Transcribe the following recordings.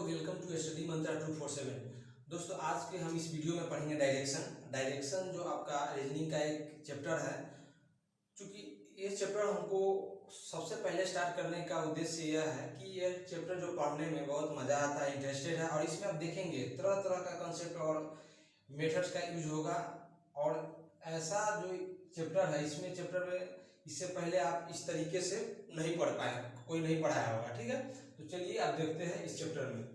Welcome to study मंत्रा 247। दोस्तों आज के हम इस वीडियो में पढ़ेंगे डायरेक्शन जो आपका रीजनिंग का एक चैप्टर है। क्योंकि ये चैप्टर हमको सबसे पहले स्टार्ट करने का उद्देश्य यह है कि ये चैप्टर जो पढ़ने में बहुत मज़ा आता है, इंटरेस्टेड है, और इसमें आप देखेंगे तरह तरह का कंसेप्ट और मेथड्स का यूज होगा। और ऐसा जो चैप्टर है, इसमें चैप्टर में इससे पहले आप इस तरीके से नहीं पढ़ पाए, कोई नहीं पढ़ाया होगा। ठीक है, तो चलिए आप देखते हैं इस चैप्टर में।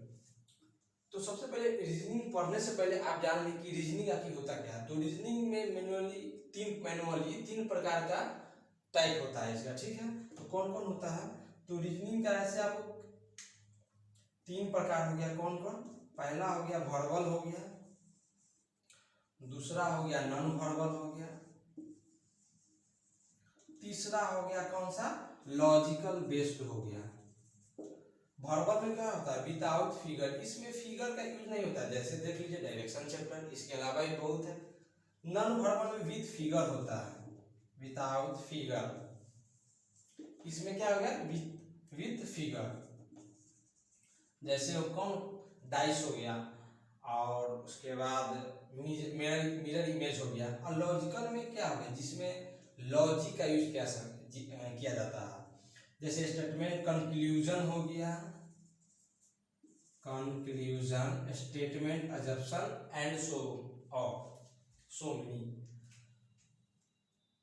तो सबसे पहले रीजनिंग पढ़ने से पहले आप जान लें कि रीजनिंग आखिर होता क्या है। तो रीजनिंग में मैनुअली तीन प्रकार का टाइप होता है इसका। ठीक है, तो कौन कौन होता है? तो रीजनिंग का ऐसे आपको तीन प्रकार हो गया। कौन कौन? पहला हो गया वर्बल हो गया, दूसरा हो गया नॉन वर्बल हो गया, तीसरा हो गया कौन सा? लॉजिकल बेस्ड हो गया। वर्बल में क्या होता है? विदाउट फिगर, इसमें फिगर का यूज नहीं होता। जैसे देख लीजिए डायरेक्शन चैप्टर, इसके अलावा भी बहुत है। नॉन वर्बल में विद फिगर होता है, विदाउट फिगर। इसमें क्या हो गया? With figure. जैसे कौन? डाइस हो गया, और उसके बाद मिरर इमेज हो गया। और लॉजिकल में क्या हो गया? जिसमें लॉजिक का यूज किया जाता है। जैसे स्टेटमेंट कंक्लूजन हो गया, conclusion, statement, assumption and so many.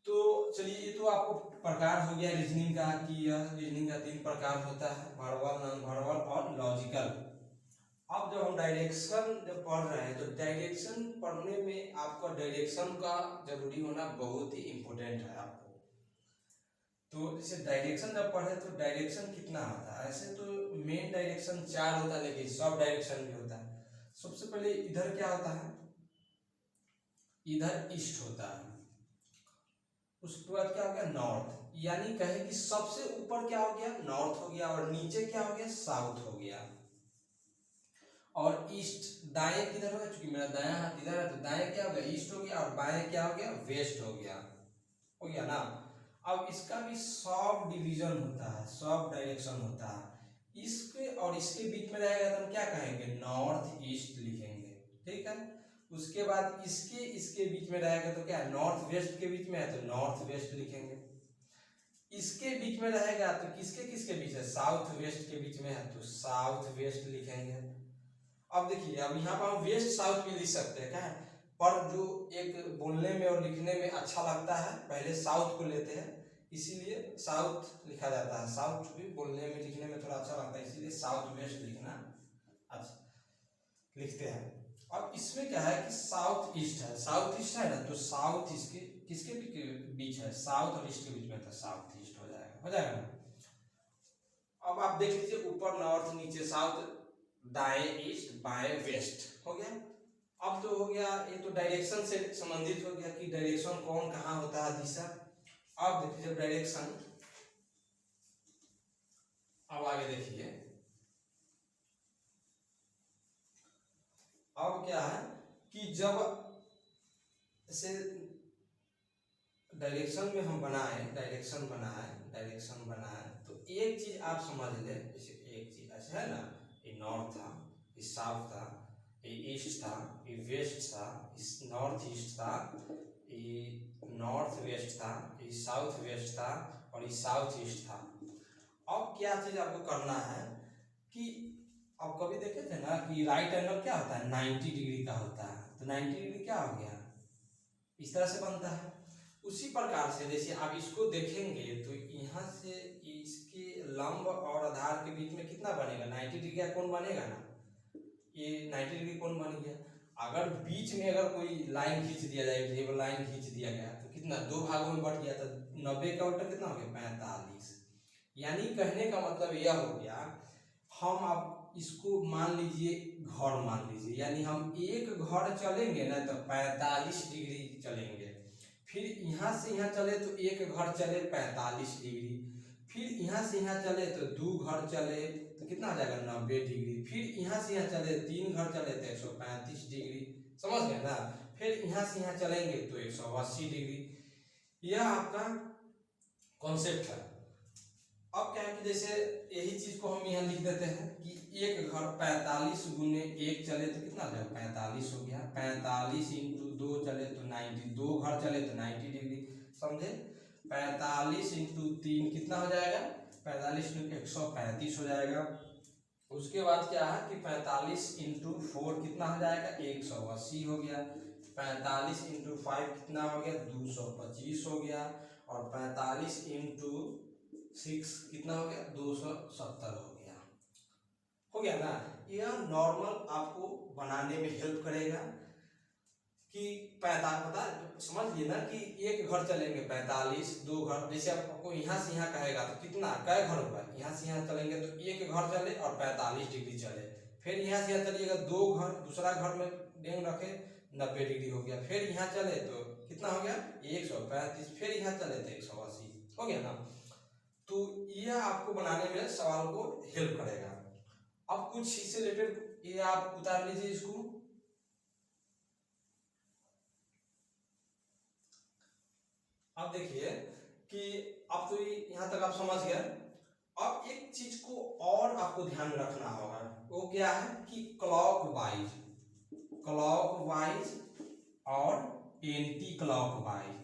तो चलिए, ये तो आपको प्रकार हो गया रीजनिंग का कि यह रीजनिंग का तीन प्रकार होता है, वर्बल, नॉन वर्बल और लॉजिकल। अब जब हम डायरेक्शन पढ़ रहे हैं, तो डायरेक्शन पढ़ने में आपका डायरेक्शन का जरूरी होना बहुत ही इम्पोर्टेंट है आपको। तो जैसे डायरेक्शन जब पढ़े तो डायरेक्शन कितना होता है? ऐसे तो मेन डायरेक्शन 4 होता है, लेकिन सब डायरेक्शन भी होता है। सबसे पहले इधर क्या होता है? इधर ईस्ट होता है। उसके बाद क्या हो गया? नॉर्थ। यानी कहे कि सबसे ऊपर क्या हो गया? नॉर्थ हो गया, और नीचे क्या हो गया? साउथ हो गया। और ईस्ट दाएं किधर हो गया? चूंकि मेरा दायां हाथ इधर है, तो दाएं क्या हो गया? ईस्ट हो गया, और बाएं क्या हो गया? वेस्ट हो गया ना। अब इसका भी सब डिवीजन होता है, सब डायरेक्शन होता है। इसके और इसके बीच में रहेगा तो हम क्या कहेंगे? नॉर्थ ईस्ट लिखेंगे। ठीक है, उसके बाद इसके बीच में रहेगा तो क्या? नॉर्थ वेस्ट के बीच में है तो नॉर्थ वेस्ट लिखेंगे। इसके बीच में रहेगा तो किसके किसके बीच है? साउथ वेस्ट के बीच में है तो साउथ वेस्ट लिखेंगे। अब देखिए, अब यहाँ पर हम वेस्ट साउथ भी लिख सकते हैं, क्या है, पर जो एक बोलने में और लिखने में अच्छा लगता है, पहले साउथ को लेते हैं, इसीलिए साउथ लिखा जाता है। साउथ भी बोलने में लिखने में थोड़ा अच्छा लगता है, इसीलिए साउथ वेस्ट लिखना अच्छा लिखते हैं। अब इसमें क्या है कि साउथ ईस्ट है, साउथ ईस्ट है ना, तो साउथ इसके किसके बीच है? साउथ और ईस्ट के बीच में, तो साउथ ईस्ट हो जाएगा ना। अब आप देख लीजिए, ऊपर नॉर्थ, नीचे साउथ, दाएं ईस्ट, बाएं वेस्ट हो गया। अब तो हो गया, ये तो डायरेक्शन से संबंधित हो गया कि डायरेक्शन कौन कहाँ होता है, दिशा। अब देखिए डायरेक्शन, अब आगे देखिए, अब क्या है कि जब से डायरेक्शन में हम डायरेक्शन बनाए तो एक चीज आप समझ ले। जैसे एक चीज ऐसा है ना, ये नॉर्थ था, ये साउथ था, ये ईस्ट था, ये वेस्ट था, इस नॉर्थ ईस्ट था, ये नॉर्थ वेस्ट था, ये साउथ वेस्ट था, और ये साउथ ईस्ट था। अब क्या चीज आपको करना है कि आप कभी देखे थे ना कि राइट एंगल क्या होता है? 90 डिग्री का होता है। तो 90 डिग्री क्या हो गया? इस तरह से बनता है। उसी प्रकार से जैसे आप इसको देखेंगे तो यहाँ से इसके लंब और आधार के बीच में कितना बनेगा? 90 डिग्री का कोण बनेगा ना। ये 90 डिग्री कोण बन गया। अगर बीच में अगर कोई लाइन खींच दिया जाए, लाइन खींच दिया गया तो कितना? 2 भागों में बट गया, तो 90 का उल्टा कितना हो गया? 45। यानी कहने का मतलब यह हो गया, हम अब इसको मान लीजिए घर मान लीजिए, यानी हम एक घर चलेंगे ना तो 45 डिग्री चलेंगे। फिर यहाँ से यहाँ चले तो एक घर चले 45 डिग्री, फिर यहाँ से यहाँ चले तो 2 घर चले तो कितना हो जाएगा? 90 डिग्री। फिर यहाँ से यहाँ चले 3 घर चले तो 135 डिग्री। समझ गए ना। फिर यहाँ से यहाँ चलेंगे तो 180 डिग्री। यह आपका कॉन्सेप्ट है। अब क्या है कि जैसे यही चीज को हम यहाँ लिख देते हैं कि एक घर 45 गुने 1 चले तो कितना हो जाएगा 45 हो गया, 45 इंटू 2 चले तो 90, 2 घर चले तो 90 डिग्री, समझे। 45 इंटू 3 कितना हो जाएगा 45 इंटू 135 हो जाएगा। उसके बाद क्या है कि 45 इंटू 4 कितना हो जाएगा 180 हो गया। 45 इंटू 5 कितना हो गया 225 हो गया। और 45 इंटू 6 कितना हो गया 270 हो गया ना। यह नॉर्मल आपको बनाने में हेल्प करेगा कि 45 पता समझ लिए ना कि एक घर चलेंगे 45, 2 घर, जैसे आपको यहाँ से यहाँ कहेगा तो कितना कई घर होगा, यहाँ से यहाँ चलेंगे तो एक घर चले और 45 डिग्री चले। फिर यहाँ से यहाँ चलिएगा 2 घर, दूसरा घर में डेंग रखे 90 डिग्री हो गया। फिर यहाँ चले तो कितना हो गया 135, फिर यहाँ चले तो 180 हो गया ना। तो यह आपको बनाने में सवाल को हेल्प करेगा। अब कुछ इससे रिलेटेड ये आप उतार लीजिए इसको। अब देखिए कि अब तो यहाँ तक आप समझ गए। अब एक चीज को और आपको ध्यान में रखना होगा, वो क्या है कि क्लॉकवाइज और एंटी क्लॉकवाइज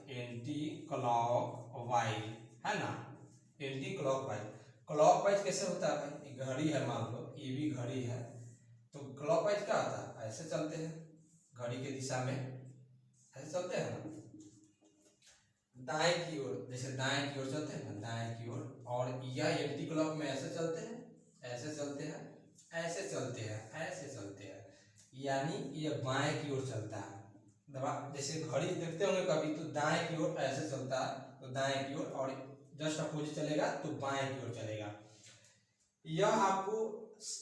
है ना। एंटी क्लॉकवाइज कैसे होता है भाई, घड़ी है मान लो ये भी घड़ी है, तो क्लॉकवाइज क्या होता है ऐसे चलते हैं, घड़ी के दिशा में ऐसे चलते हैं ना, दाएं की ओर, जैसे दाएं की ओर चलते हैं ना दाएं की ओर। और यह एंटी क्लॉक में ऐसे चलते हैं, ऐसे चलते हैं, ऐसे चलते हैं, ऐसे चलते हैं, यानी ये बाएं की ओर चलता है। जैसे घड़ी देखते होंगे कभी तो दाएं की ओर ऐसे चलता है तो दाएं की ओर, और जस्ट अपोजिट चलेगा तो बाएं की ओर चलेगा। यह आपको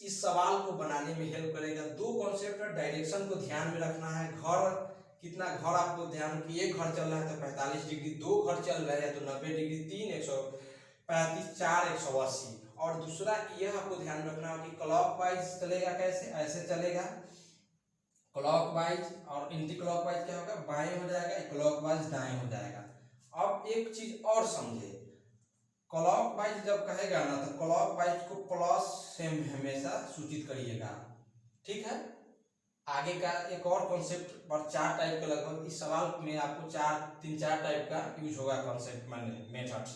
इस सवाल को बनाने में हेल्प करेगा। 2 कॉन्सेप्ट और डायरेक्शन को ध्यान में रखना है। घर कितना घर आपको ध्यान कि एक घर चल रहा है तो 45 डिग्री, 2 घर चल रहे हैं तो 90 डिग्री, 3 135, 4 180। और दूसरा यह आपको ध्यान रखना है कि क्लॉकवाइज चलेगा कैसे, ऐसे चलेगा क्लॉकवाइज, और एंटी क्लॉकवाइज क्या होगा बाएं हो जाएगा, क्लॉकवाइज दाएं हो जाएगा। अब एक चीज और समझे, क्लॉकवाइज जब कहेगा ना तो क्लॉकवाइज को प्लस से हमेशा सूचित करिएगा, ठीक है। आगे का एक और कॉन्सेप्ट पर 4 टाइप के लगभग इस सवाल में आपको 3-4 टाइप का यूज होगा कॉन्सेप्ट माने मेथड्स।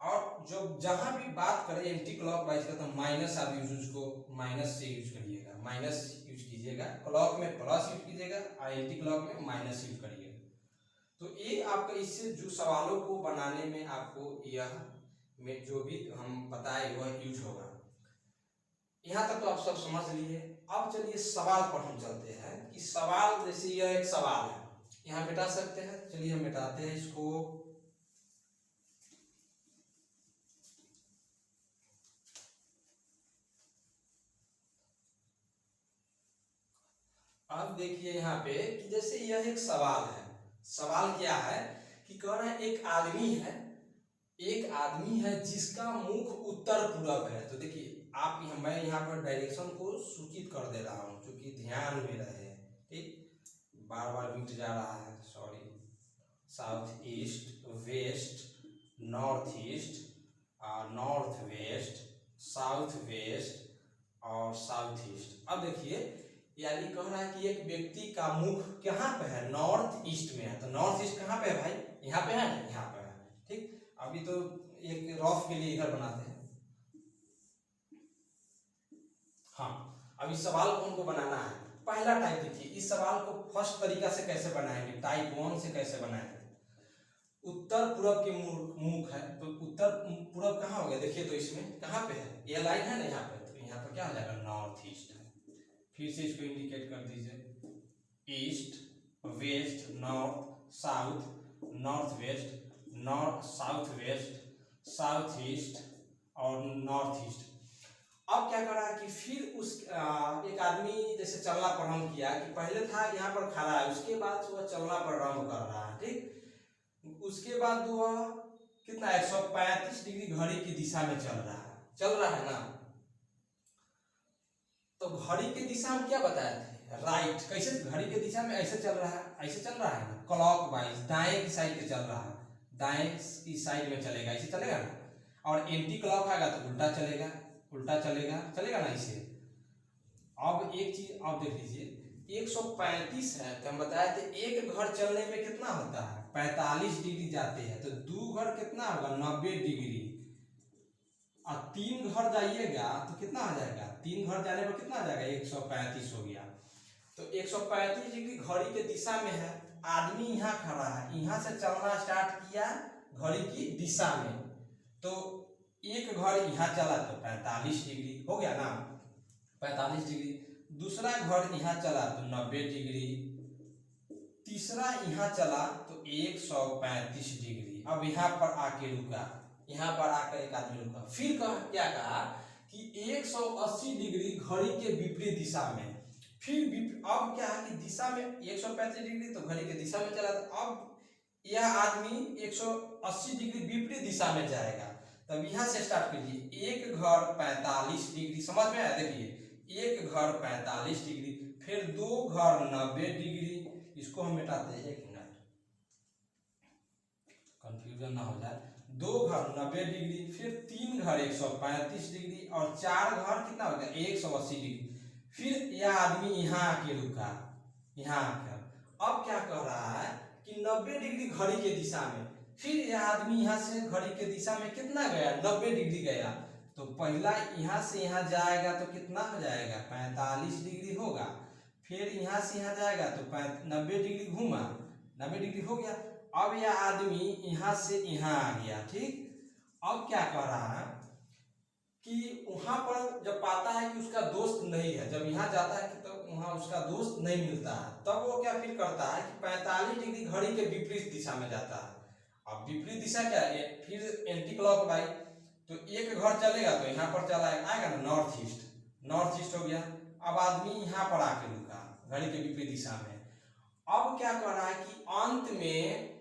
और जो जहां भी बात करें एंटी क्लॉकवाइज का तो माइनस आप यूज को माइनस से यूज करिएगा, माइनस यूज कीजिएगा, क्लॉक में प्लस यूज कीजिएगा और एंटी क्लॉक में माइनस यूज करिएगा। तो ये आपका इससे जो सवालों को बनाने में आपको यह में जो भी हम बताए वह यूज होगा। यहाँ तक तो आप सब समझ लिए। अब चलिए सवाल पर हम चलते हैं कि सवाल, जैसे यह एक सवाल है, यहाँ मिटा सकते हैं, चलिए हम मिटाते हैं इसको। अब देखिए यहाँ पे कि जैसे यह एक सवाल है, सवाल क्या है कि कह रहा है एक आदमी है जिसका मुख उत्तर पूरब है। तो देखिए आप मैं यहाँ पर डायरेक्शन को सूचित कर दे रहा हूँ क्योंकि ध्यान में रहे, ठीक, बार बार मिट जा रहा है, sorry. South east, west, north east, north west, south west और साउथ ईस्ट। अब देखिए यानी कह रहा है कि एक व्यक्ति का मुख कहाँ पे है, नॉर्थ ईस्ट में है। तो नॉर्थ ईस्ट कहाँ पे है भाई, यहाँ पे है ना, यहाँ पे है, ठीक। अभी तो एक रफ के लिए इधर बनाते हैं। हाँ, अब इस सवाल को हमको बनाना है। पहला टाइप देखिए, इस सवाल को फर्स्ट तरीका से कैसे बनाएंगे, टाइप 1 से कैसे बनाएंगे। उत्तर पूरब के मुख है तो उत्तर पूरब कहाँ हो गया, देखिए तो इसमें कहाँ पे है, ये लाइन है ना यहाँ पे, तो यहाँ पर क्या हो जाएगा नॉर्थ ईस्ट है। फिर से इसको इंडिकेट कर दीजिए, east, west, north, south, north west, north, south west, south east और नॉर्थ ईस्ट। अब क्या कर रहा है कि फिर उस एक आदमी जैसे चलना प्रारंभ किया कि पहले था यहाँ पर खड़ा है, उसके बाद वह चलना प्रारंभ कर रहा है, ठीक। उसके बाद वह कितना 135 डिग्री घड़ी की दिशा में चल रहा है ना। तो घड़ी की दिशा हम क्या बताए थे, राइट। कैसे घड़ी की दिशा में ऐसे चल रहा है, ऐसे चल रहा है ना, क्लॉकवाइज दाएं की साइड पे चल रहा है, दाएं की साइड में चलेगा, ऐसे चलेगा ना। और एंटी क्लॉक आएगा तो उल्टा चलेगा, उल्टा चलेगा, चलेगा ना इसे। अब एक चीज आप देख लीजिए 135 है तो हम बताए थे एक घर चलने में कितना होता है 45 डिग्री जाते हैं, तो 2 घर कितना होगा 90 डिग्री, और 3 घर जाइएगा तो कितना हो जाएगा, 3 घर जाने पर कितना आ जाएगा 135 हो गया। तो 135 डिग्री घड़ी के दिशा में है, आदमी यहाँ खड़ा है, यहाँ से चलना स्टार्ट किया घड़ी की दिशा में, तो एक घर यहाँ चला तो 45 डिग्री हो गया ना 45 डिग्री, दूसरा घर यहाँ चला तो 90 डिग्री, तीसरा यहाँ चला तो 135 डिग्री। अब यहाँ पर आके रुका, यहाँ पर आकर एक आदमी रुका, फिर क्या कहा कि 180 डिग्री घड़ी के विपरीत दिशा में, फिर अब क्या है कि दिशा में 135 डिग्री तो घड़ी के दिशा में चला, तो अब यह आदमी 180 डिग्री विपरीत दिशा में जाएगा। तब यहाँ से स्टार्ट कीजिए, एक घर 45 डिग्री, समझ में आया, देखिए एक घर 45 डिग्री, फिर 2 घर 90 डिग्री, इसको हम मिटाते हैं, एक मिनट कंफ्यूजन ना हो जाए, 2 घर 90 डिग्री, फिर 3 घर 135 डिग्री, और 4 घर कितना हो गया 180 डिग्री। फिर यह आदमी यहाँ आके रुका, यहाँ आकर अब क्या कह रहा है कि 90 डिग्री घड़ी के दिशा में, फिर यह आदमी यहाँ से घड़ी के दिशा में कितना गया 90 डिग्री गया, तो पहला यहाँ से यहाँ जाएगा तो कितना हो जाएगा 45 डिग्री होगा, फिर यहाँ से यहाँ जाएगा तो 90 डिग्री घूमा, 90 डिग्री हो गया। अब यह आदमी यहाँ से यहाँ आ गया, ठीक। अब क्या कह रहा है कि वहां पर जब पाता है कि उसका दोस्त नहीं है, जब यहाँ जाता है कि तो वहां उसका दोस्त नहीं मिलता है, तब वो क्या फिर करता है कि 45 डिग्री घड़ी के विपरीत दिशा में जाता है। अब विपरीत दिशा क्या है, फिर एंटी क्लॉक वाइज, तो एक घर चलेगा तो यहाँ पर चला आएगा ना नॉर्थ ईस्ट, नॉर्थ ईस्ट हो गया। अब आदमी यहाँ पर आके रुका घड़ी के विपरीत दिशा में। अब क्या कर रहा है कि अंत में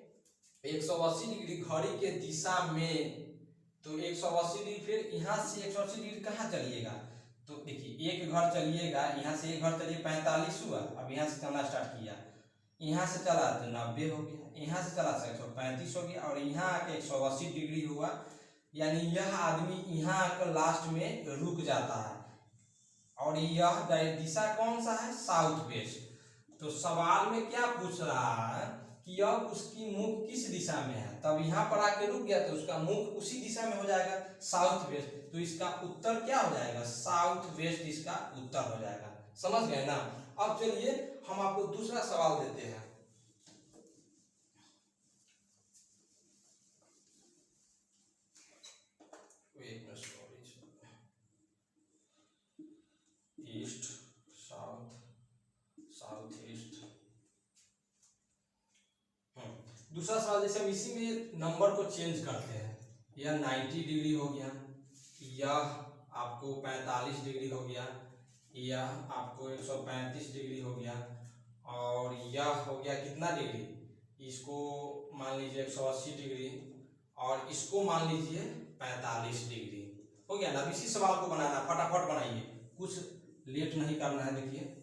180 डिग्री घड़ी के दिशा में, तो 180 डिग्री, फिर यहाँ से 180 डिग्री कहाँ चलिएगा, तो देखिए एक घर चलिएगा, यहाँ से एक घर चलिए 45 हुआ, अब यहाँ से चलना स्टार्ट किया, यहाँ से चला तो 90 हो गया, यहाँ से चला 135 हो गया, और यहाँ आके 180 डिग्री हुआ, यानी यह आदमी यहाँ आकर लास्ट में रुक जाता है। और यह दिशा कौन सा है साउथ वेस्ट। तो सवाल में क्या पूछ रहा है कि अब उसकी मुख किस दिशा में है, तब यहाँ पर आके रुक गया तो उसका मुख उसी दिशा में हो जाएगा साउथ वेस्ट, तो इसका उत्तर क्या हो जाएगा साउथ वेस्ट, इसका उत्तर हो जाएगा। समझ गए ना। अब चलिए हम आपको दूसरा सवाल देते हैं। East south, south east. दूसरा सवाल जैसे हम इसी में नंबर को चेंज करते हैं, यह 90 डिग्री हो गया, यह आपको 45 डिग्री हो गया, यह आपको 135 डिग्री हो गया, और यह हो गया कितना डिग्री, इसको मान लीजिए 180 डिग्री, और इसको मान लीजिए 45 डिग्री हो गया ना। अब इसी सवाल को बनाना, फटाफट बनाइए, कुछ लेट नहीं करना है। देखिए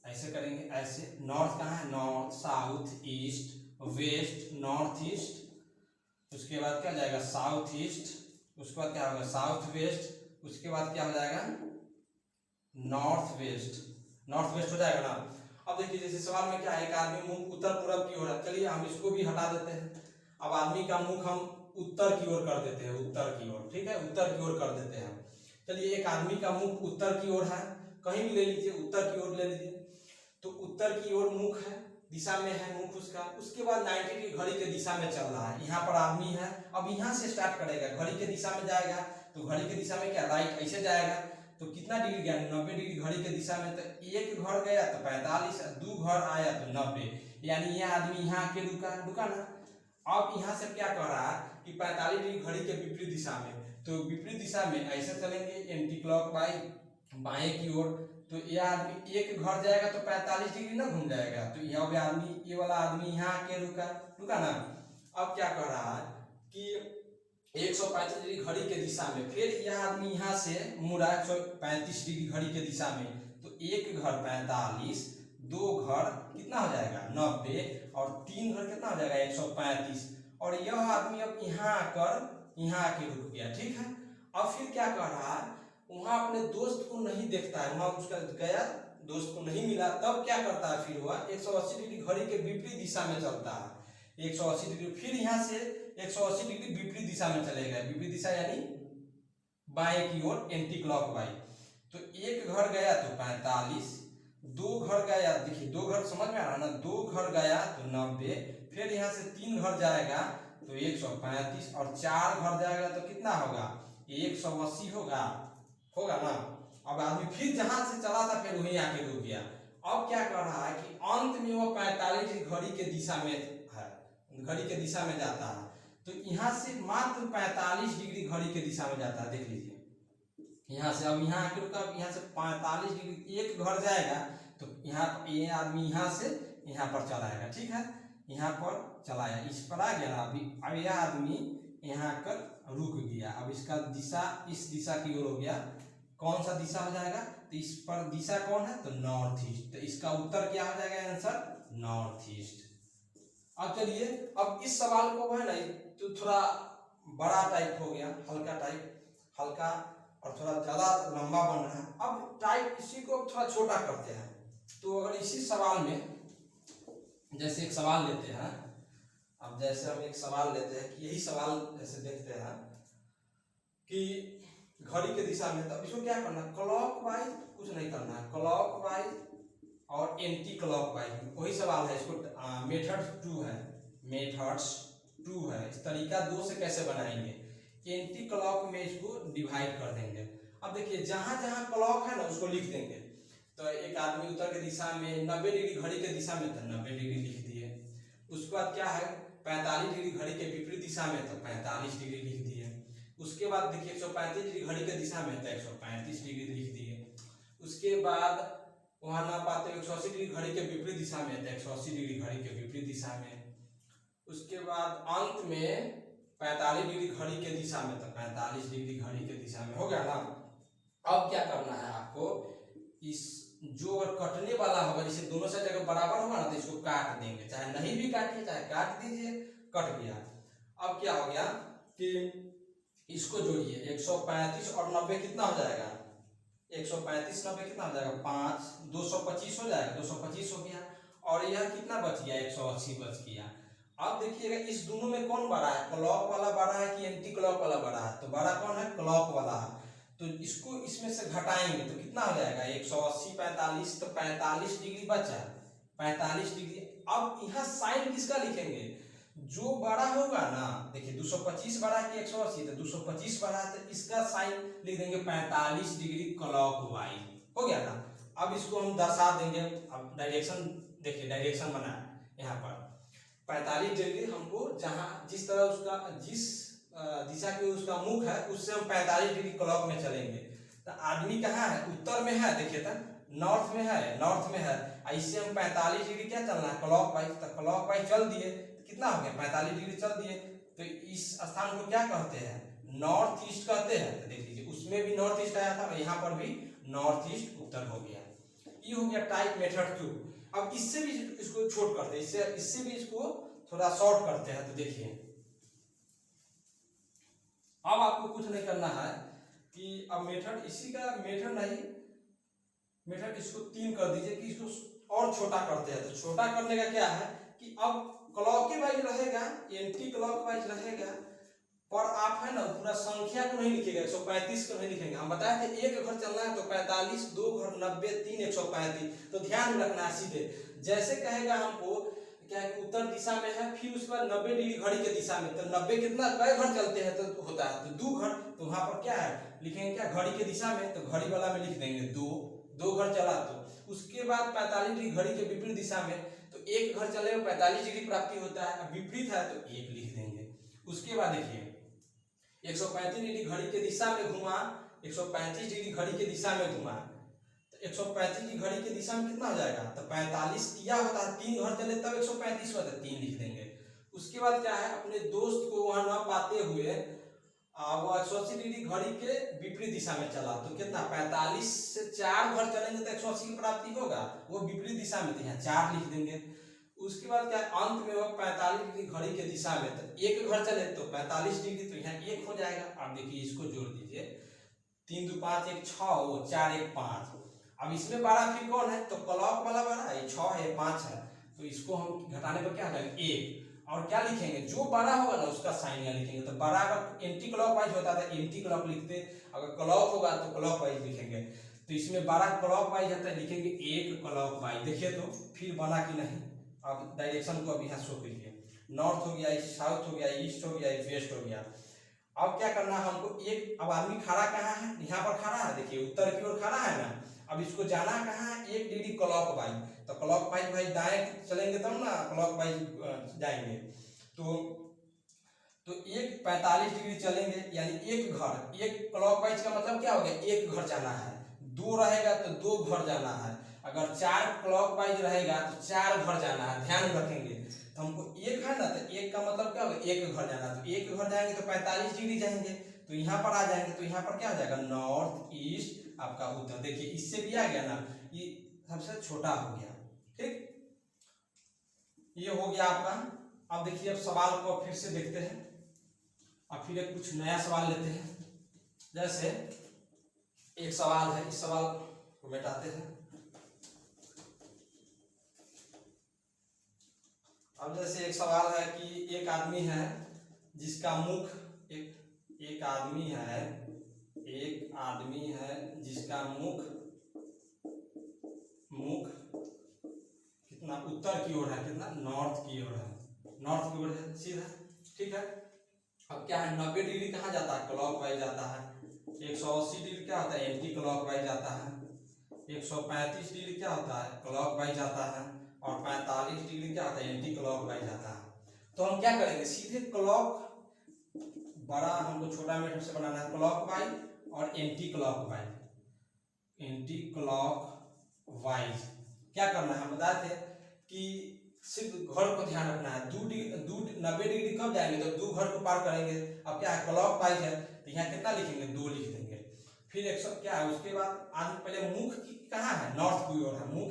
ऐसे करेंगे, ऐसे नॉर्थ कहाँ है, north, south, east, west, north east, उसके बाद क्या जाएगा साउथ ईस्ट, उसके बाद क्या होगा साउथ वेस्ट, उसके बाद क्या हो जाएगा नॉर्थ वेस्ट, नॉर्थ वेस्ट हो जाएगा ना। अब देखिए जैसे सवाल में क्या है, एक आदमी मुख उत्तर पूर्व की ओर है, चलिए हम इसको भी हटा देते हैं। अब आदमी का मुख हम उत्तर की ओर कर देते हैं, उत्तर की ओर, ठीक है, उत्तर की ओर कर देते हैं। चलिए एक आदमी का मुख उत्तर की ओर है, कहीं भी ले लीजिए, उत्तर की ओर ले लीजिए, तो उत्तर की ओर मुख है, दिशा में है मुख उसका। उसके बाद 90 डिग्री घड़ी के दिशा में चल रहा है, यहाँ पर आदमी है, अब यहाँ से स्टार्ट करेगा, घड़ी के दिशा में जाएगा, तो घड़ी के दिशा में क्या राइट ऐसे जाएगा, तो कितना डिग्री गया 90 डिग्री घड़ी के दिशा में, तो एक घर गया तो 45, 2 घर आया तो 90, यानी यह आदमी यहाँ आके रुका ना। अब यहाँ से क्या कह रहा है कि 45 डिग्री घड़ी के विपरीत दिशा में, तो विपरीत दिशा में ऐसे चलेंगे एंटी क्लॉक बाएं की ओर, तो यह आदमी एक घर जाएगा तो 45 डिग्री ना घूम जाएगा, तो यहाँ पे आदमी, ये वाला आदमी यहाँ आके रुका ना। अब क्या कर रहा है कि 135 डिग्री घड़ी के दिशा में, फिर यह आदमी यहाँ से मुड़ा 135 डिग्री घड़ी के दिशा में, तो एक घर 45, 2 घर कितना हो जाएगा 90, और 3 घर कितना हो जाएगा 135, और यह आदमी अब यहाँ आकर यहाँ आके रुक गया, ठीक है। अब फिर क्या कर रहा है, वहां अपने दोस्त को नहीं देखता है, वहां उसका गया दोस्त को नहीं मिला, तब क्या करता है, फिर वह 180 डिग्री घड़ी के विपरीत दिशा में चलता है। 180 डिग्री, फिर यहाँ से 180 डिग्री विपरीत दिशा में चलेगा। विपरीत दिशा यानी बाएं की ओर, एंटी क्लॉकवाइज। तो एक घर गया तो 45, दो घर गया, देखिए दो घर समझ में आ रहा है ना, दो घर गया तो 90, फिर यहाँ से 3 घर जाएगा तो 135, और 4 घर जाएगा तो कितना होगा, 180 होगा, होगा ना। अब आदमी फिर जहां से चला था फिर वहीं आके रुक गया। अब क्या कर रहा है कि अंत में वो 45 घड़ी के दिशा में है, घड़ी के दिशा में जाता है। तो यहाँ से मात्र 45 डिग्री घड़ी के दिशा में जाता है, देख लीजिए यहाँ से। अब यहाँ आके रुका, यहाँ से 45 डिग्री एक घर जाएगा तो यहाँ ये आदमी यहाँ से यहाँ पर चलाएगा, ठीक है, यहाँ पर चलाया, इस पर आ गया ना अभी। अब यह आदमी यहाँ कर रुक गया। अब इसका दिशा इस दिशा की ओर हो गया, कौन सा दिशा हो जाएगा, तो इस पर दिशा कौन है, तो नॉर्थ ईस्ट। तो इसका उत्तर क्या हो जाएगा, आंसर नॉर्थ ईस्ट। अब चलिए, अब इस सवाल को है ना तो थोड़ा बड़ा टाइप हो गया, हल्का टाइप, हल्का और थोड़ा ज्यादा लंबा बन रहा है। अब टाइप इसी को थोड़ा छोटा करते हैं। तो अगर इसी सवाल में जैसे एक सवाल लेते हैं, अब जैसे हम एक सवाल लेते हैं कि यही सवाल जैसे देखते हैं कि घड़ी के दिशा में, तब इसको क्या करना है, क्लॉकवाइज कुछ नहीं करना है, क्लॉकवाइज और एंटी क्लॉकवाइज, वही सवाल है। इसको मेथड 2 है, मेथड्स 2 है। इस तरीका 2 से कैसे बनाएंगे, एंटी क्लॉक में इसको डिवाइड कर देंगे। अब देखिए जहां जहां क्लॉक है ना उसको लिख देंगे। तो एक आदमी उत्तर के दिशा में 90 डिग्री घड़ी के दिशा में तो 90 डिग्री लिख दिए। उसके बाद क्या है, 45 डिग्री घड़ी के विपरीत दिशा में तो 45 डिग्री लिख दिए। उसके बाद देखिए 135 डिग्री घड़ी के दिशा में तो 135 डिग्री लिख दिए। उसके बाद वहां ना पाते 180 डिग्री घड़ी के विपरीत दिशा में तो 180 डिग्री घड़ी के विपरीत दिशा में। उसके बाद अंत में 45 डिग्री घड़ी के दिशा में तो 45 डिग्री घड़ी के दिशा में, हो गया ना। अब क्या करना है आपको, इस जो कटने वाला होगा, जैसे दोनों साइड अगर बराबर होगा ना तो इसको काट देंगे, चाहे नहीं भी काटिए चाहे काट दीजिए, कट गया। अब क्या हो गया कि इसको जोड़िए, 135 और 90 कितना हो जाएगा, 135 90 कितना हो जाएगा, 5 225 हो जाएगा, 225 हो गया। और यह कितना बच गया, 180 बच गया। अब देखिएगा इस दोनों में कौन बड़ा है, क्लॉक वाला बड़ा है कि एंटी क्लॉक वाला बड़ा है, तो बड़ा कौन है, क्लॉक वाला है। तो इसको इसमें से घटाएंगे तो कितना हो जाएगा, 180 45, तो 45 डिग्री बचा, 45 डिग्री। अब यहाँ साइन किसका लिखेंगे, जो बड़ा होगा ना, देखिए 225 बड़ा है कि 180, तो 225 बड़ा है तो इसका साइन लिख देंगे 45 डिग्री क्लॉकवाइज, हो गया ना। अब इसको हम दर्शा देंगे, अब डायरेक्शन देखिए, डायरेक्शन बना यहाँ पर 45 डिग्री, हमको जहां जिस तरह उसका जिस दिशा की उसका मुख है उससे हम 45 डिग्री क्लॉक में चलेंगे। तो आदमी कहाँ है, उत्तर में है, देखिए तो नॉर्थ में है, नॉर्थ में है। इससे हम 45 डिग्री क्या चलना है, क्लॉक वाइज। तो क्लॉक वाइज चल दिए, कितना हो गया, 45 डिग्री चल दिए। तो इस स्थान को क्या कहते हैं, नॉर्थ ईस्ट कहते हैं। तो देख लीजिए उसमें भी नॉर्थ ईस्ट आया था और यहाँ पर भी नॉर्थ ईस्ट उत्तर हो गया। ये हो गया टाइप मेथड 2। अब इससे भी इसको छोट करते हैं, इससे भी इसको थोड़ा शॉर्ट करते हैं। तो देखिए अब आपको कुछ नहीं करना है कि अब मेथड इसी का मेथड नहीं, मेथड इसको 3 कर दीजिए कि इसको और छोटा करते हैं। तो छोटा करने का क्या है कि अब क्लॉकवाइज रहेगा, एंटी क्लॉकवाइज रहेगा, पर आप है ना पूरा संख्या को नहीं लिखेगा, 135 को नहीं लिखेंगे। हम बताए थे एक घर चलना है तो 45, 2 घर 90, 3 135। तो ध्यान रखना सीधे, जैसे कहेगा हमको क्या है, उत्तर दिशा में है, फिर उसके बाद 90 डिग्री घड़ी के दिशा में, तो 90 कितना कई घर चलते हैं तो होता है, तो 2 घर। तो वहां पर क्या है लिखेंगे, क्या घड़ी के दिशा में, तो घड़ी वाला में लिख देंगे 2 घर चला। तो उसके बाद 45 डिग्री घड़ी के विपरीत दिशा में, तो एक घर चले में 45 डिग्री प्राप्ति होता है, विपरीत है तो 1 लिख देंगे। उसके बाद देखिए 135 डिग्री घड़ी के दिशा में घुमा, 135 डिग्री घड़ी के दिशा में घुमा, तो 135 डिग्री घड़ी के दिशा में कितना हो जाएगा, तो 45 किया होता है, 3 घर चले तब 135 होता है, 3 लिख देंगे। उसके बाद क्या है, अपने दोस्त को वहां न पाते हुए वो 180 डिग्री घड़ी के विपरीत दिशा में चला, तो कितना 45 से 4 घर चलेंगे तो 180 की प्राप्ति होगा, वो विपरीत दिशा में, तो यहाँ 4 लिख देंगे। उसके बाद क्या अंत में वो 45 डिग्री घड़ी के दिशा में, तो एक घर चले तो 45 डिग्री, तो यहाँ एक हो जाएगा। अब देखिए इसको जोड़ दीजिए, 3 2 5 1 6, 4 1 5। अब इसमें बड़ा फिर कौन है, तो क्लॉक वाला बड़ा है, 6 है 5 है, तो इसको हम घटाने पर क्या करेंगे 1, और क्या लिखेंगे जो बड़ा होगा ना उसका साइन यहाँ लिखेंगे। तो बड़ा अगर एंटी क्लॉक वाइज होता था एंटी क्लॉक लिखते, अगर क्लॉक होगा तो क्लॉक वाइज लिखेंगे। तो इसमें बड़ा क्लॉक वाइज आता है, लिखेंगे 1 क्लॉक वाइज। देखिए तो फिर बना कि नहीं। अब डायरेक्शन को अभी यहाँ शो कीजिए, नॉर्थ हो गया, साउथ हो गया, ईस्ट हो गया, वेस्ट हो गया। अब क्या करना है हमको, एक अब आदमी खड़ा कहाँ है, यहाँ पर खड़ा है, देखिए उत्तर की ओर खड़ा है ना। अब इसको जाना कहाँ है, 1 डिग्री क्लॉक वाइज। तो क्लॉक वाइज भाई दाएं चलेंगे तब ना क्लॉक वाइज जाएंगे। तो एक 45 डिग्री चलेंगे, यानी एक घर, एक क्लॉक वाइज का मतलब क्या हो गया, एक घर जाना है। 2 रहेगा तो 2 घर जाना है। अगर 4 क्लॉक वाइज रहेगा तो 4 घर जाना है, ध्यान रखेंगे। तो हमको एक है ना, तो एक का मतलब क्या होगा, एक घर जाना। तो एक घर जाएंगे तो 45 डिग्री जाएंगे, तो यहाँ पर आ जाएंगे, तो यहाँ पर क्या हो जाएगा, नॉर्थ ईस्ट आपका उत्तर। देखिए इससे भी आ गया ना, ये सबसे छोटा हो गया। ठीक, ये हो गया आपका। अब देखिए अब सवाल को फिर से देखते हैं, अब फिर एक कुछ नया सवाल लेते हैं। जैसे एक सवाल है, इस सवाल को मिटाते हैं। अब जैसे एक सवाल है कि एक आदमी है जिसका मुख, एक आदमी है जिसका मुख कितना उत्तर की ओर है, कितना नॉर्थ की ओर है, नॉर्थ की ओर है सीधा। ठीक है, अब क्या है 90 डिग्री कहाँ जाता है, क्लॉक वाइज जाता है। 180 डिग्री क्या होता है, एंटी क्लॉक वाइज जाता है। 135 डिग्री क्या होता है, क्लॉक वाइज जाता है। और 45 डिग्री क्या होता है, एंटी क्लॉक वाइज जाता है। तो हम क्या करेंगे, सीधे क्लॉक बड़ा हमको छोटा मीटर से बनाना है, क्लॉक वाइज और anti clock wise. Anti clock wise क्या करना है, हम बताते हैं कि सिर्फ घर को ध्यान रखना है। 90 डिग्री कब जाएंगे, तो 2 घर को पार करेंगे। अब क्या है क्लॉक वाइज है, तो यहाँ कितना लिखेंगे, 2 लिख देंगे। फिर 100 क्या है, उसके बाद आदमी पहले मुख कहाँ है, नॉर्थ की ओर है। मुख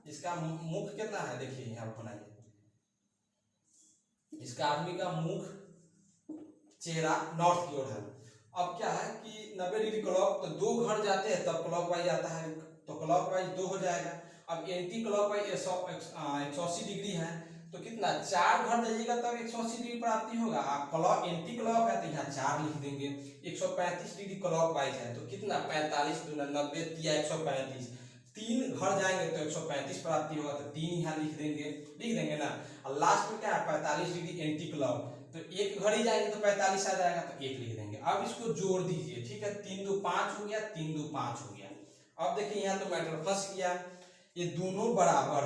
इसका मुख कितना है, देखिए यहाँ पर बनाइए, इसका आदमी का मुख चेहरा नॉर्थ की ओर है। अब क्या है कि 90 डिग्री क्लॉक, तो 2 घर जाते हैं तब क्लॉक वाइज आता है, तो क्लॉक वाइज 2 हो जाएगा। अब एंटी क्लॉक वाइज 180 डिग्री है, तो कितना 4 घर जाइएगा तब 180 डिग्री प्राप्ति होगा। आप क्लॉक एंटी क्लॉक है तो यहाँ 4 लिख देंगे। 135 डिग्री क्लॉक वाइज है, तो कितना 45 × 90 या 135, 3 घर जाएंगे तो 135 प्राप्ति होगा, तो 3 यहाँ लिख देंगे ना। और लास्ट में क्या है 45 डिग्री एंटी क्लॉक, तो एक घर ही जाएंगे तो 45 आ जाएगा, तो 1 लिख देंगे। अब इसको जोड़ दीजिए, ठीक है, 3 2 5 हो गया, 3 2 5 हो गया। अब देखिए यहाँ तो मैटर फंस गया, ये दोनों बराबर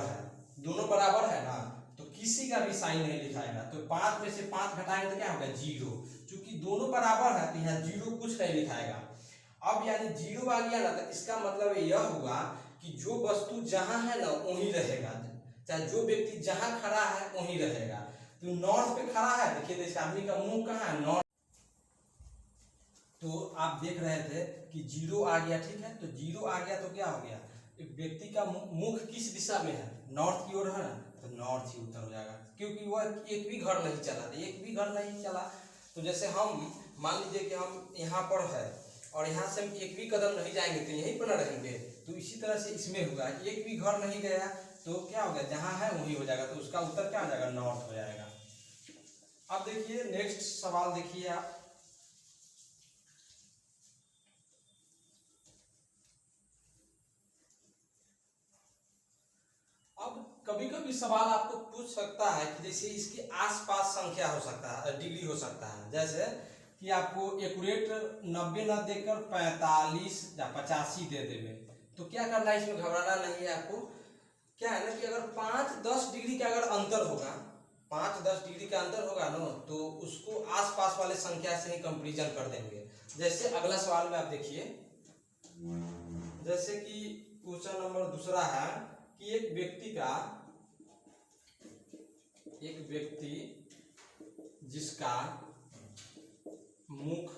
है ना, तो किसी का भी साइन नहीं लिखाएगा। तो 5 में से 5 घटाएंगे तो क्या होगा 0, क्योंकि दोनों बराबर है तो यहाँ 0 कुछ नहीं लिखाएगा। अब यानी 0 आ गया ना, तो इसका मतलब यह हुआ कि जो वस्तु जहां है ना वहीं रहेगा, चाहे जो व्यक्ति जहां खड़ा है वहीं रहेगा। तो नॉर्थ पे खड़ा है, देखिए इस आदमी का मुंह कहाँ है, नॉर्थ। तो आप देख रहे थे कि 0 आ गया, ठीक है, तो 0 आ गया तो क्या हो गया, व्यक्ति का मुख किस दिशा में है, नॉर्थ की ओर है ना, तो नॉर्थ ही उत्तर हो जाएगा, क्योंकि वह एक भी घर नहीं चला। तो जैसे हम मान लीजिए कि हम यहाँ पर है और यहाँ से हम एक भी कदम नहीं जाएंगे तो यहीं पर न रहेंगे, तो इसी तरह से इसमें हुआ, एक भी घर नहीं गया तो क्या हो गया, जहाँ है वहीं हो जाएगा, तो उसका उत्तर क्या हो जाएगा, नॉर्थ हो जाएगा। अब देखिए नेक्स्ट सवाल देखिए आप, अब कभी कभी सवाल आपको पूछ सकता है कि जैसे इसके आसपास संख्या हो सकता है, डिग्री हो सकता है, जैसे कि आपको एक्यूरेट 90 न देकर 45 या 85 दे देवे, तो क्या करना है, इसमें घबराना नहीं है आपको। क्या है ना कि अगर 5-10 डिग्री का अगर अंतर होगा, 5-10 डिग्री का अंतर होगा ना, तो उसको आसपास वाले संख्या से ही कंपेरिजन कर देंगे। जैसे अगला सवाल में आप देखिए, जैसे कि क्वेश्चन नंबर दूसरा है कि एक व्यक्ति जिसका मुख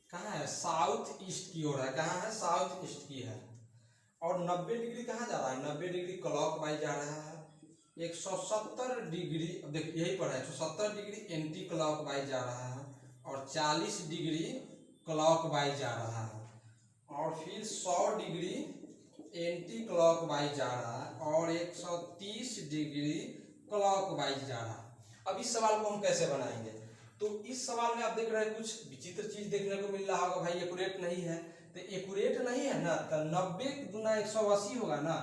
कहाँ है, साउथ ईस्ट की ओर है, कहाँ है, साउथ ईस्ट की है, और 90 डिग्री कहाँ जा रहा है, 90 डिग्री क्लॉक वाइज जा रहा है, 170 डिग्री, देखिए यही पर है 170 डिग्री एंटी क्लॉक वाइज जा रहा है और 40 डिग्री क्लॉक वाइज जा रहा है और फिर 100 डिग्री एंटी क्लॉक वाइज जा रहा है और 130 डिग्री क्लॉक वाइज जा रहा है। अब इस सवाल को हम कैसे बनाएंगे? तो इस सवाल में आप देख रहे हैं कुछ विचित्र चीज देखने को मिल रहा होगा, भाई एक्यूरेट नहीं है। तो एक्यूरेट नहीं है ना, तो 90 गुना 180 होगा ना,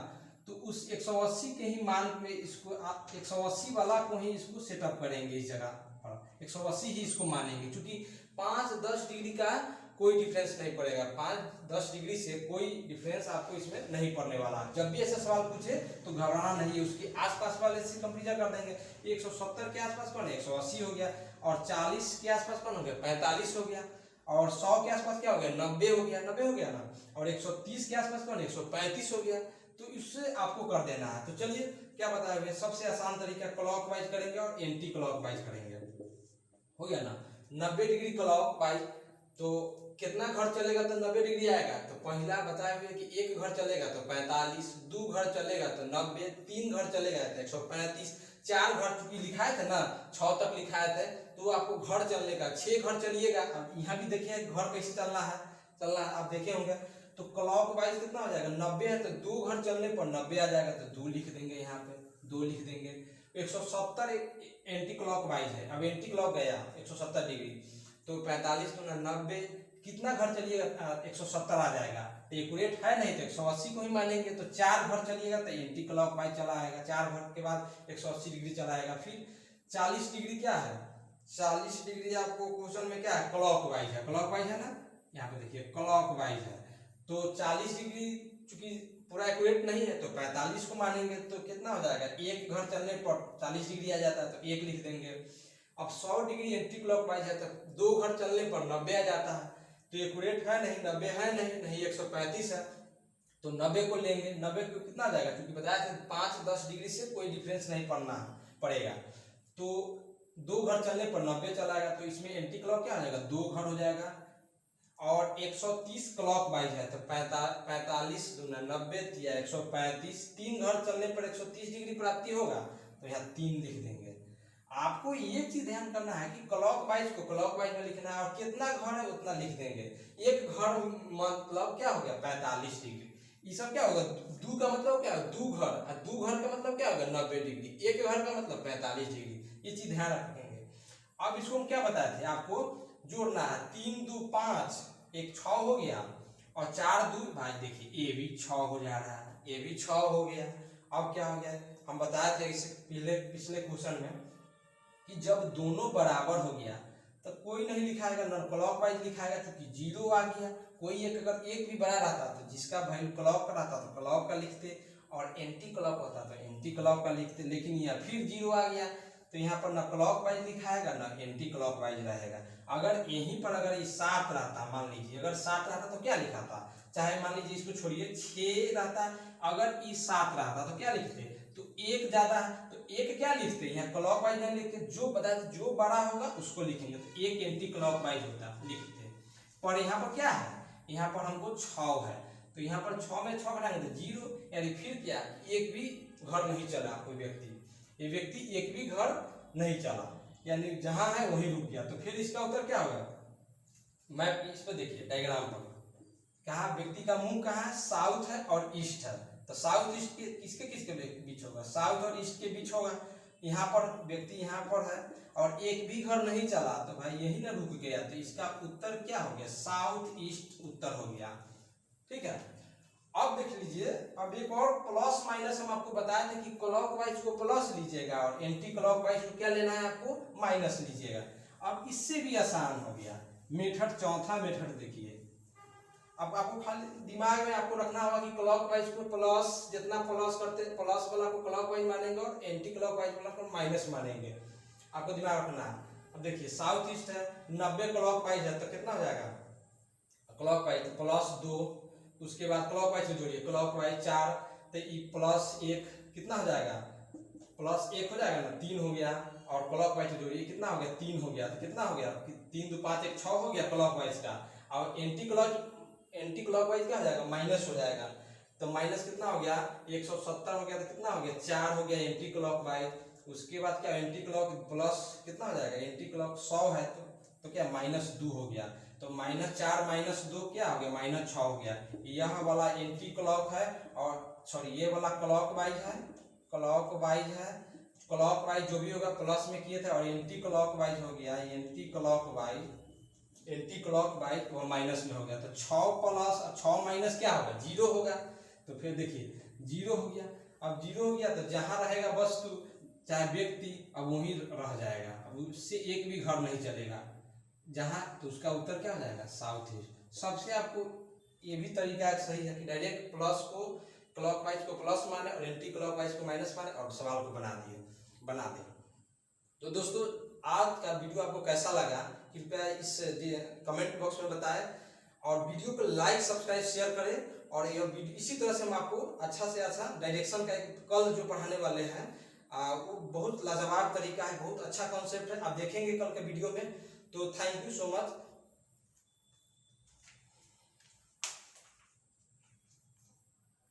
तो उस 180 के ही मान पे इसको 180 वाला को ही इसको सेटअप करेंगे इस जगह पर, 180 ही इसको मानेंगे, क्योंकि 5-10 डिग्री का कोई डिफरेंस नहीं पड़ेगा। 5-10 डिग्री से कोई डिफरेंस आपको इसमें नहीं पड़ने वाला। जब भी ऐसा सवाल पूछे तो घबराना नहीं है, उसके आसपास वाले से कंपेरिजन कर देंगे। 170 के आसपास कौन है 180 हो गया, और 40 के आसपास कौन हो गया 45 हो गया, और 100 के आसपास क्या हो गया 90 हो गया, 90 हो गया ना, और 130 के आसपास कौन 135 हो गया। तो इससे आपको कर देना है। तो चलिए क्या बताया हुआ, सबसे आसान तरीका क्लॉक वाइज करेंगे और एंटी क्लॉक वाइज करेंगे। हो गया ना, 90 डिग्री क्लॉक वाइज, तो कितना घर चलेगा तो 90 डिग्री आएगा। तो पहला बताया हुआ कि एक घर चलेगा तो 45, 2 घर चलेगा तो 90, 3 घर चलेगा तो 135, 4 घर चूंकि लिखाए थे ना 6 तक लिखाए थे, तो आपको घर चलने का 6 घर चलिएगा। अब यहाँ भी देखिए घर कैसे चलना है आप देखे होंगे। तो क्लॉक वाइज कितना हो जाएगा 90 है, तो 2 घर चलने पर 90 आ जाएगा, तो 2 लिख देंगे, यहाँ पे 2 लिख देंगे। 170 एंटी क्लॉक वाइज है, अब एंटी क्लॉक गया 170 डिग्री, तो 45 गुना 90 कितना घर चलिएगा 170 आ जाएगा। तो एक्यूरेट है नहीं तो 180 को ही मानेंगे। तो 4 घर चलिएगा तो एंटी क्लॉक वाइज चला आएगा, 4 घर के बाद 180 डिग्री चलाएगा। फिर 40 डिग्री क्या है, 40 डिग्री आपको क्वेश्चन में क्या है क्लॉक वाइज है, क्लॉक वाइज है ना, यहाँ पे देखिए क्लॉक वाइज है। तो 40 डिग्री चूंकि पूरा एक्यूरेट नहीं है तो 45 को मानेंगे। तो कितना हो जाएगा, एक घर चलने पर 40 डिग्री आ जाता है, तो 1 लिख देंगे। अब 100 डिग्री एंटी क्लॉक वाइज है, तो 2 घर चलने पर 90 आ जाता है, तो एक्यूरेट है नहीं, 90 है नहीं 135 है, तो 90 को लेंगे। 90 को कितना आ जाएगा, क्योंकि बताया था 5-10 डिग्री से कोई डिफरेंस नहीं पड़ेगा। तो 2 घर चलने पर 90 चलाएगा, तो इसमें एंटी क्लॉक क्या हो जाएगा 2 घर हो जाएगा। और 130 क्लॉक वाइज है, तो 45 गुना 90 या 135, 3 घर चलने पर 130 डिग्री प्राप्ति होगा, तो यहाँ 3 लिख देंगे। आपको ये चीज ध्यान करना है कि क्लॉक वाइज को क्लॉक वाइज में लिखना है, और कितना घर है उतना लिख देंगे। एक घर मतलब क्या हो गया 45 डिग्री, ये सब क्या होगा 2 का मतलब क्या है 2 घर, और 2 घर का मतलब क्या होगा 90 डिग्री, एक घर का मतलब 45 डिग्री। ये चीज ध्यान रखेंगे। अब इसको हम क्या बताए थे, आपको जोड़ना है, 3 2 5, 1 6 हो गया, और 4 2 भाई देखिए ये भी 6 हो जा रहा है, ये भी 6 हो गया। अब क्या हो गया, हम बताए थे इससे पिछले क्वेश्चन में कि जब दोनों बराबर हो गया तो कोई नहीं लिखाएगा, नॉन क्लॉक वाइज लिखाएगा, क्योंकि 0 आ गया। कोई एक अगर एक भी बड़ा रहता तो जिसका वैल्यू क्लॉक का रहता तो क्लॉक का लिखते, और एंटी क्लॉक होता तो एंटी क्लॉक का लिखते। लेकिन यहाँ फिर 0 आ गया, तो यहाँ पर ना क्लॉक वाइज लिखाएगा ना एंटी क्लॉक वाइज रहेगा। अगर यहीं पर अगर ये 7 रहता, मान लीजिए अगर 7 रहता तो क्या लिखाता, चाहे मान लीजिए इसको छोड़िए 6 रहता, अगर ये 7 रहता तो क्या लिखते, तो 1 ज्यादा है तो 1 क्या लिखते, यहाँ क्लॉक वाइज नहीं लिखते, जो जो बड़ा होगा उसको लिखेंगे, तो 1 एंटी क्लॉक वाइज होता लिखते। पर यहाँ पर क्या है, यहाँ पर हमको 6 है, तो यहाँ पर 6 में 6 घटाएंगे तो 0, यानी फिर क्या एक भी घर नहीं चला, कोई व्यक्ति ये व्यक्ति एक भी घर नहीं चला, यानी जहां है वहीं रुक गया। तो फिर इसका उत्तर क्या होगा, मैं इस पर देखिए डायग्राम पर, कहा व्यक्ति का मुंह कहाँ है साउथ है और ईस्ट है, तो साउथ ईस्ट के किसके बीच होगा, साउथ और ईस्ट के बीच होगा। यहाँ पर व्यक्ति यहाँ पर है और एक भी घर नहीं चला, तो भाई यही ना रुक गया, तो इसका उत्तर क्या हो गया साउथ ईस्ट उत्तर हो गया। ठीक है, अब देख लीजिए, अब एक और प्लस माइनस हम आपको बताए थे कि क्लॉक वाइज को प्लस लीजिएगा और एंटी क्लॉक वाइज को क्या लेना है आपको माइनस लीजिएगा। अब इससे भी आसान हो गया मेथड, चौथा मेथड देखिए। अब आपको खाली दिमाग में आपको रखना होगा कि क्लॉक वाइज को प्लस, जितना प्लस करते प्लस वाला को क्लॉक वाइज मानेंगे और एंटी क्लॉक वाइज वाला को माइनस मानेंगे, आपको दिमाग रखना है। अब देखिए साउथ ईस्ट है, 90 क्लॉक वाइज है, तो कितना हो जाएगा क्लॉक वाइज +2, उसके बाद क्लॉक वाइज जोड़िए क्लॉक वाइज 4, तो ये +1 कितना हो जाएगा +1 हो जाएगा ना, 3 हो गया, और क्लॉक वाइज जोड़िए कितना हो गया 3 हो गया, तो कितना हो गया 3 2 5 1 6 हो गया क्लॉक वाइज का। और एंटी क्लॉक वाइज क्या हो जाएगा माइनस हो जाएगा, तो माइनस कितना हो गया 170 हो गया, तो कितना हो गया 4 हो गया एंटी क्लॉक वाइज। उसके बाद क्या एंटी क्लॉक प्लस कितना हो जाएगा, एंटी क्लॉक 100 है तो क्या -2 हो गया, तो -4 -2 क्या हो गया -6 हो गया। यह वाला एंटी क्लॉक है और सॉरी ये वाला क्लॉक वाइज है, क्लॉक वाइज है, क्लॉक वाइज जो भी होगा प्लस में किए थे, और एंटी क्लॉक वाइज हो गया एंटी क्लॉक वाइज वो माइनस में हो गया। तो 6 प्लस 6 माइनस क्या होगा 0 होगा। तो फिर देखिए 0 हो गया, अब 0 हो गया तो जहां रहेगा वस्तु चाहे व्यक्ति अब वहीं रह जाएगा, अब उससे एक भी घर नहीं चलेगा जहां, तो उसका उत्तर क्या हो जाएगा साउथ ईस्ट। सबसे आपको ये भी तरीका सही है कि डायरेक्ट प्लस को क्लॉकवाइज को प्लस माने और एंटी क्लॉकवाइज को माइनस माने और सवाल को बना दें। तो दोस्तों आज का वीडियो आपको कैसा लगा कृपया इस कमेंट बॉक्स में बताएं, और वीडियो को लाइक सब्सक्राइब शेयर करें। और यह वीडियो इसी तरह से हम आपको अच्छा से अच्छा डायरेक्शन का कल जो पढ़ाने वाले हैं वो बहुत लाजवाब तरीका है, बहुत अच्छा कॉन्सेप्ट है, आप देखेंगे कल के वीडियो में। तो थैंक यू सो मच।